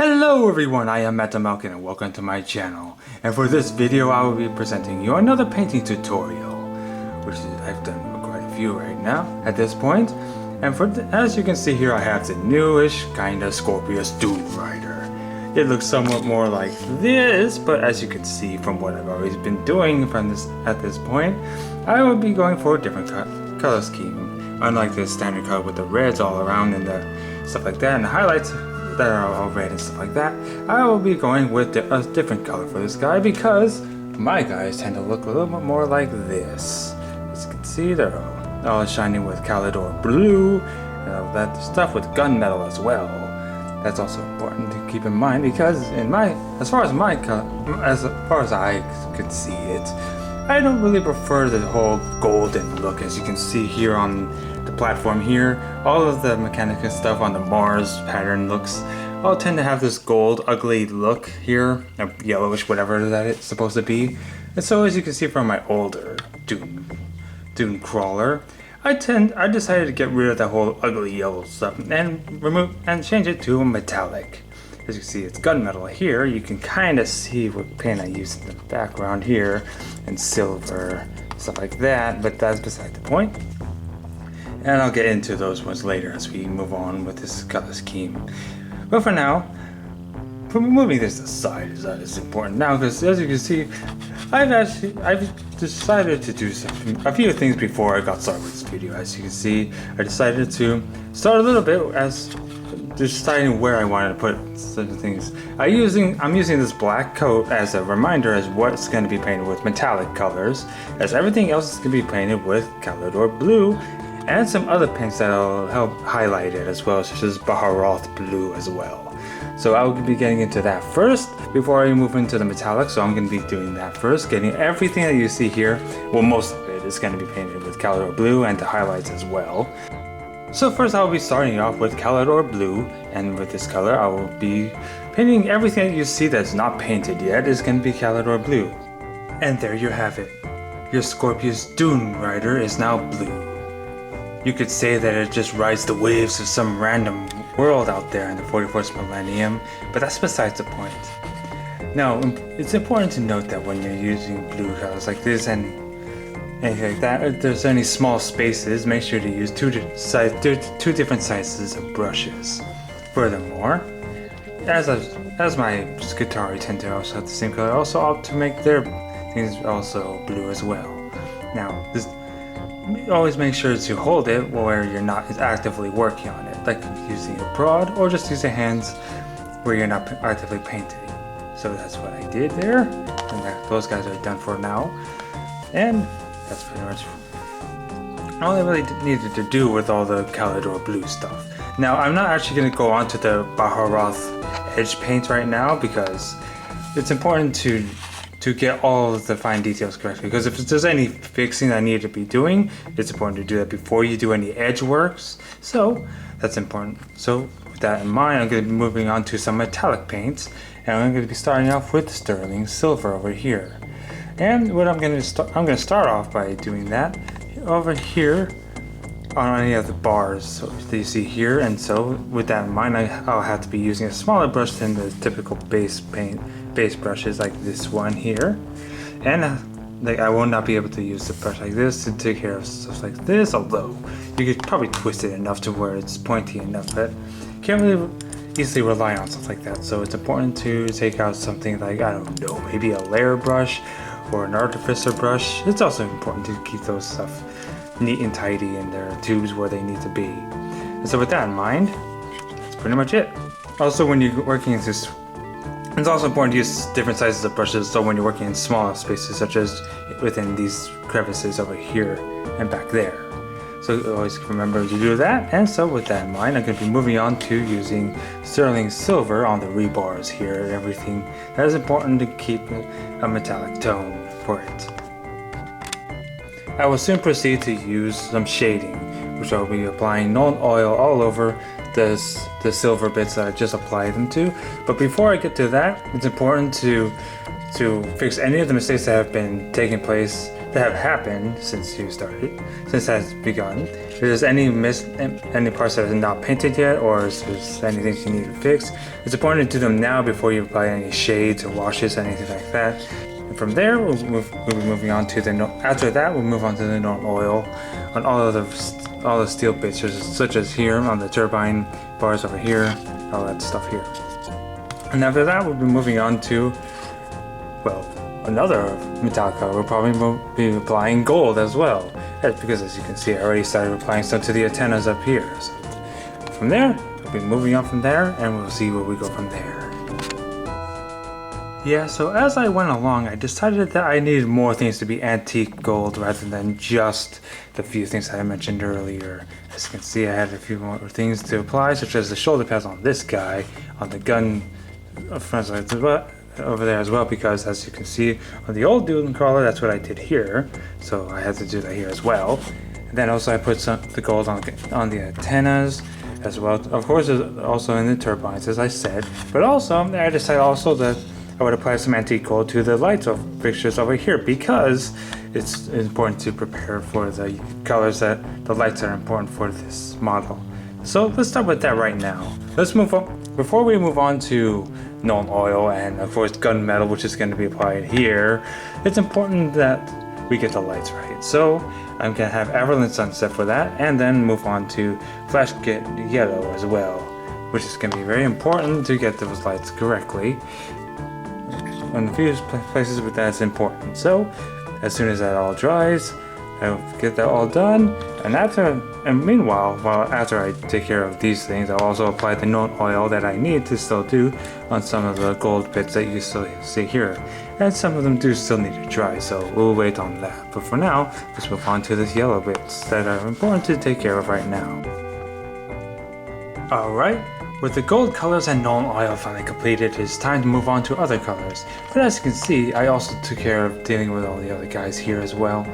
Hello everyone, I am Matt Malkin and welcome to my channel. And for this video I will be presenting you another painting tutorial, which I've done quite a few right now at this point. And as you can see here, I have the newish kind of Skorpius Dunerider. It looks somewhat more like this, but as you can see from what I've always been doing at this point, I will be going for a different color scheme. Unlike the standard color with the reds all around and the stuff like that and the highlights that are all red and stuff like that, I will be going with a different color for this guy because my guys tend to look a little bit more like this. As you can see, they're all shining with Calidor blue, that stuff with gunmetal as well. That's also important to keep in mind because as far as I could see it, I don't really prefer the whole golden look. As you can see here on the platform here, all of the mechanical stuff on the Mars pattern looks all tend to have this gold ugly look here, yellowish, whatever that it's supposed to be. And so as you can see from my older Dune crawler, I decided to get rid of that whole ugly yellow stuff and change it to a metallic. As you can see, it's gunmetal here. You can kind of see what paint I used in the background here, and silver, stuff like that, but that's beside the point. And I'll get into those ones later as we move on with this color scheme. But for now, moving this aside is important now, because as you can see, I've decided to do a few things before I got started with this video. As you can see, I decided to start a little bit as deciding where I wanted to put certain things. I'm using this black coat as a reminder as what's going to be painted with metallic colors, as everything else is going to be painted with Calidor blue and some other paints that'll help highlight it as well, such as Baharoth blue as well. So I will be getting into that first before I move into the metallic. So I'm going to be doing that first, getting everything that you see here. Well, most of it is going to be painted with Calidor blue and the highlights as well. So first I will be starting off with Calidor blue, and with this color I will be painting everything that you see that's not painted yet is going to be Calidor blue. And there you have it. Your Skorpius Dunerider is now blue. You could say that it just rides the waves of some random world out there in the 44th millennium, but that's besides the point. Now, it's important to note that when you're using blue colors like this and anything like that, if there's any small spaces, make sure to use two different sizes of brushes. Furthermore, as my Skitari tend to also have the same color, also opt to make their things also blue as well. Now, always make sure to hold it where you're not actively working on it, like using a prod or just use your hands where you're not actively painting. So that's what I did there, and those guys are done for now. And that's pretty much all I really needed to do with all the Calidor blue stuff. Now, I'm not actually going to go on to the Baharoth edge paint right now because it's important to get all of the fine details correctly, because if there's any fixing I need to be doing, it's important to do that before you do any edge works. So that's important. So with that in mind, I'm going to be moving on to some metallic paints, and I'm going to be starting off with sterling silver over here. And what I'm going to start off by doing that over here on any of the bars that you see here. And so with that in mind, I'll have to be using a smaller brush than the typical base brushes like this one here. And I will not be able to use the brush like this to take care of stuff like this, although you could probably twist it enough to where it's pointy enough, but can't really easily rely on stuff like that. So it's important to take out something like, I don't know, maybe a layer brush or an artificer brush. It's also important to keep those stuff neat and tidy in their tubes where they need to be. And so with that in mind, that's pretty much it. Also, when you're working in this, it's also important to use different sizes of brushes, so when you're working in smaller spaces such as within these crevices over here and back there. So always remember to do that. And so with that in mind, I'm going to be moving on to using sterling silver on the rebars here and everything. That is important to keep a metallic tone for it. I will soon proceed to use some shading, which I'll be applying Nuln Oil all over the silver bits that I just applied them to. But before I get to that, it's important to fix any of the mistakes that have been taking place that have happened since you started, since has begun. If there's any parts that are not painted yet, or if there's anything you need to fix, it's important to do them now before you apply any shades or washes, anything like that. And from there, we'll be moving on to after that, we'll move on to the normal oil on all the steel bits, such as here on the turbine bars over here, all that stuff here. And after that, we'll be moving on to, well, another metallic color. We'll probably be applying gold as well. That's because, as you can see, I already started applying stuff to the antennas up here. So from there, we'll be moving on from there, and we'll see where we go from there. Yeah, so as I went along, I decided that I needed more things to be antique gold rather than just the few things that I mentioned earlier. As you can see, I had a few more things to apply, such as the shoulder pads on this guy, on the gun front side over there as well, because as you can see on the old Doom crawler, that's what I did here. So I had to do that here as well. And then also I put the gold on the antennas as well. Of course, also in the turbines, as I said. But also, I decided also that I would apply some antique gold to the lights fixtures over here, because it's important to prepare for the colors that the lights that are important for this model. So let's start with that right now. Let's move on. Before we move on to known oil and of course gunmetal, which is going to be applied here, it's important that we get the lights right. So I'm going to have Everland Sunset for that, and then move on to Flash Get Yellow as well, which is going to be very important to get those lights correctly. On a few places with that's important. So as soon as that all dries, I'll get that all done, and meanwhile, after I take care of these things, I'll also apply the known oil that I need to still do on some of the gold bits that you still see here. And some of them do still need to dry, so we'll wait on that. But for now, let's move on to these yellow bits that are important to take care of right now. Alright, with the gold colors and known oil finally completed, it's time to move on to other colors. But as you can see, I also took care of dealing with all the other guys here as well.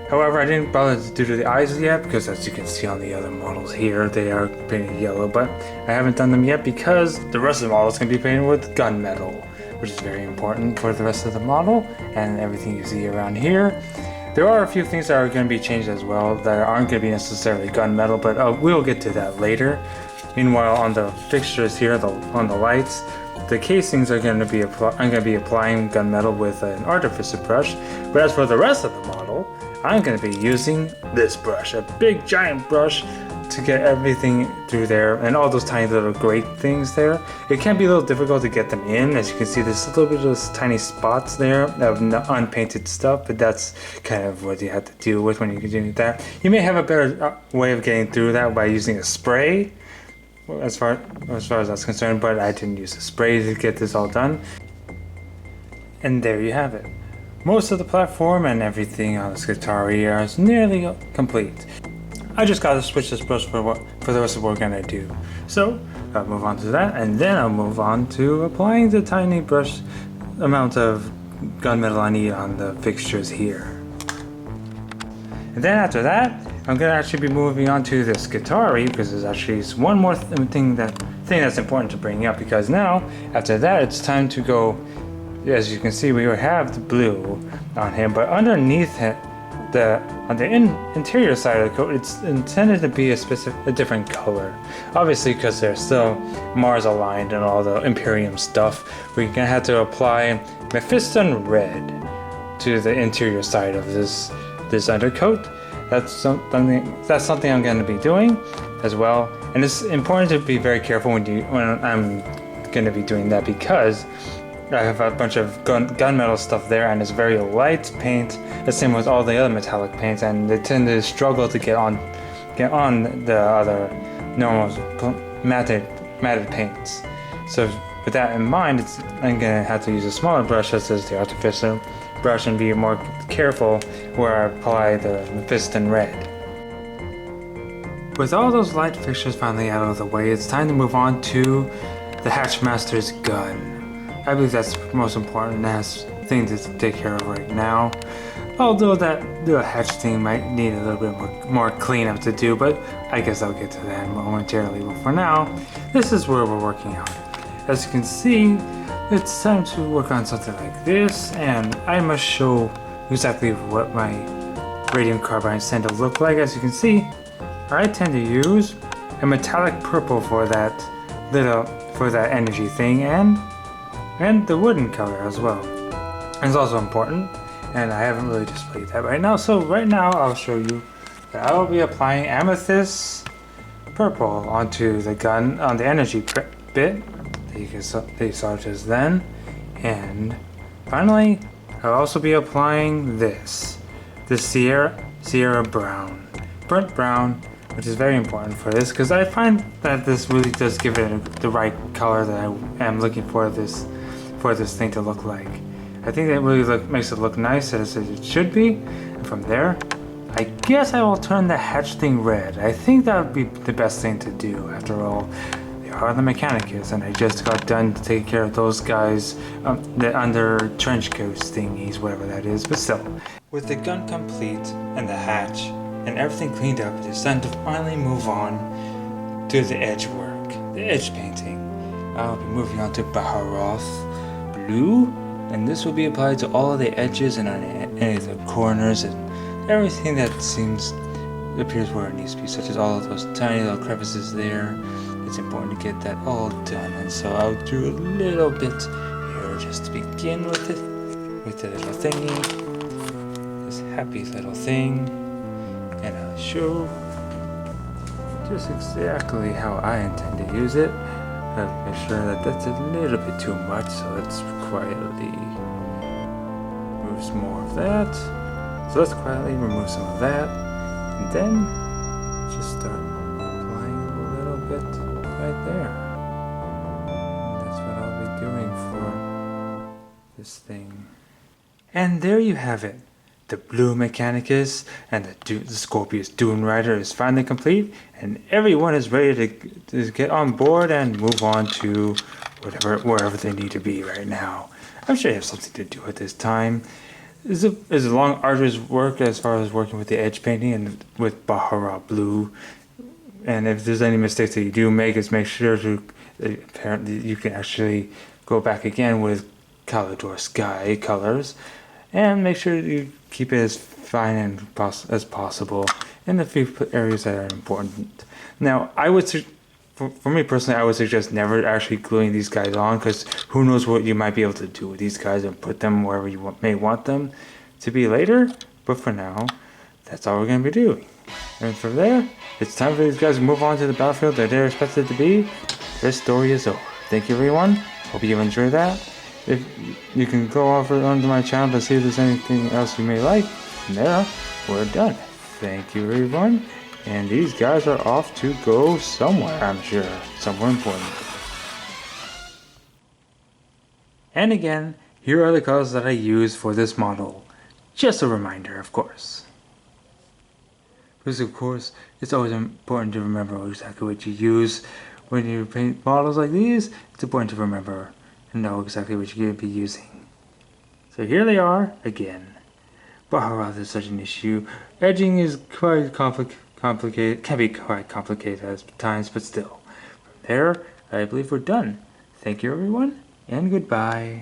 However, I didn't bother to do the eyes yet, because as you can see on the other models here, they are painted yellow, but I haven't done them yet because the rest of the models can be painted with gunmetal, which is very important for the rest of the model and everything you see around here. There are a few things that are going to be changed as well that aren't going to be necessarily gunmetal, but we'll get to that later. Meanwhile, on the fixtures here, on the lights, the casings are going to be I'm going to be applying gunmetal with an artificer brush, but as for the rest of the model, I'm going to be using this brush, a big giant brush, to get everything through there and all those tiny little grate things there. It can be a little difficult to get them in. As you can see, there's a little bit of those tiny spots there of unpainted stuff, but that's kind of what you have to deal with when you're doing that. You may have a better way of getting through that by using a spray, as far as that's concerned, but I didn't use a spray to get this all done. And there you have it. Most of the platform and everything on the Skorpius is nearly complete. I just gotta switch this brush for the rest of what we're gonna do. So I'll move on to that, and then I'll move on to applying the tiny brush amount of gunmetal I need on the fixtures here. And then after that, I'm gonna actually be moving on to this Skorpius, because there's actually one more thing that's important to bring up, because now after that it's time to go. As you can see, we have the blue on him, but underneath it, on the interior side of the coat, it's intended to be a different color. Obviously, because they're still Mars aligned and all the Imperium stuff, we're gonna have to apply Mephiston red to the interior side of this undercoat. That's something I'm going to be doing as well, and it's important to be very careful when I'm going to be doing that, because I have a bunch of gunmetal stuff there, and it's very light paint, the same with all the other metallic paints, and they tend to struggle to get on the other normal matted paints. So with that in mind, I'm going to have to use a smaller brush, such as the artificial brush, and be more careful where I apply the Mephiston red. With all those light fixtures finally out of the way, it's time to move on to the Hatchmaster's gun. I believe that's the most important thing to take care of right now. Although the hatch thing might need a little bit more cleanup to do, but I guess I'll get to that momentarily. But for now, this is where we're working on. As you can see, it's time to work on something like this, and I must show exactly what my radium carbines tend to look like. As you can see, I tend to use a metallic purple for that energy thing, and the wooden color as well. It's also important, and I haven't really displayed that right now. So right now I'll show you that I will be applying amethyst purple onto the gun on the energy bit that you saw just then, and finally I'll also be applying the Sierra brown, burnt brown, which is very important for this because I find that this really does give it the right color that I am looking for this thing to look like. I think that really makes it look nice as it should be. And from there, I guess I will turn the hatch thing red. I think that would be the best thing to do. After all, they are the Mechanicus, and I just got done taking care of those guys the under trench coat thingies, whatever that is. But still, with the gun complete and the hatch and everything cleaned up, it is time to finally move on to the edge work, the edge painting. I'll be moving on to Baharoth Blue, and this will be applied to all of the edges and on any of the corners and everything that appears where it needs to be, such as all of those tiny little crevices there. It's important to get that all done, and so I'll do a little bit here just to begin with the little thingy, this happy little thing, and I'll show just exactly how I intend to use it. I'll make sure that that's a little bit too much, so let's quietly remove some more of that. So let's quietly remove some of that, and then just start applying a little bit right there. And that's what I'll be doing for this thing. And there you have it. The blue Mechanicus and the Skorpius Dunerider is finally complete, and everyone is ready to get on board and move on to wherever they need to be right now. I'm sure you have something to do at this time. It's a long, arduous work as far as working with the edge painting and with Bahara Blue. And if there's any mistakes that you do make, is make sure to apparently you can actually go back again with Calidor Sky colors, and make sure you keep it as fine as possible in the few areas that are important. Now, for me personally, I would suggest never actually gluing these guys on, because who knows what you might be able to do with these guys and put them wherever you may want them to be later. But for now, that's all we're going to be doing. And from there, it's time for these guys to move on to the battlefield that they're expected to be. This story is over. Thank you, everyone. Hope you enjoyed that. If you can go over onto my channel to see if there's anything else you may like. And there, we're done. Thank you, everyone. And these guys are off to go somewhere, I'm sure. Somewhere important. And again, here are the colors that I use for this model. Just a reminder, of course. Because of course, it's always important to remember exactly what you use when you paint models like these. It's important to remember and know exactly what you're going to be using. So here they are again. Baharath is such an issue. Edging is quite complicated, can be quite complicated at times, but still. From there, I believe we're done. Thank you, everyone, and goodbye.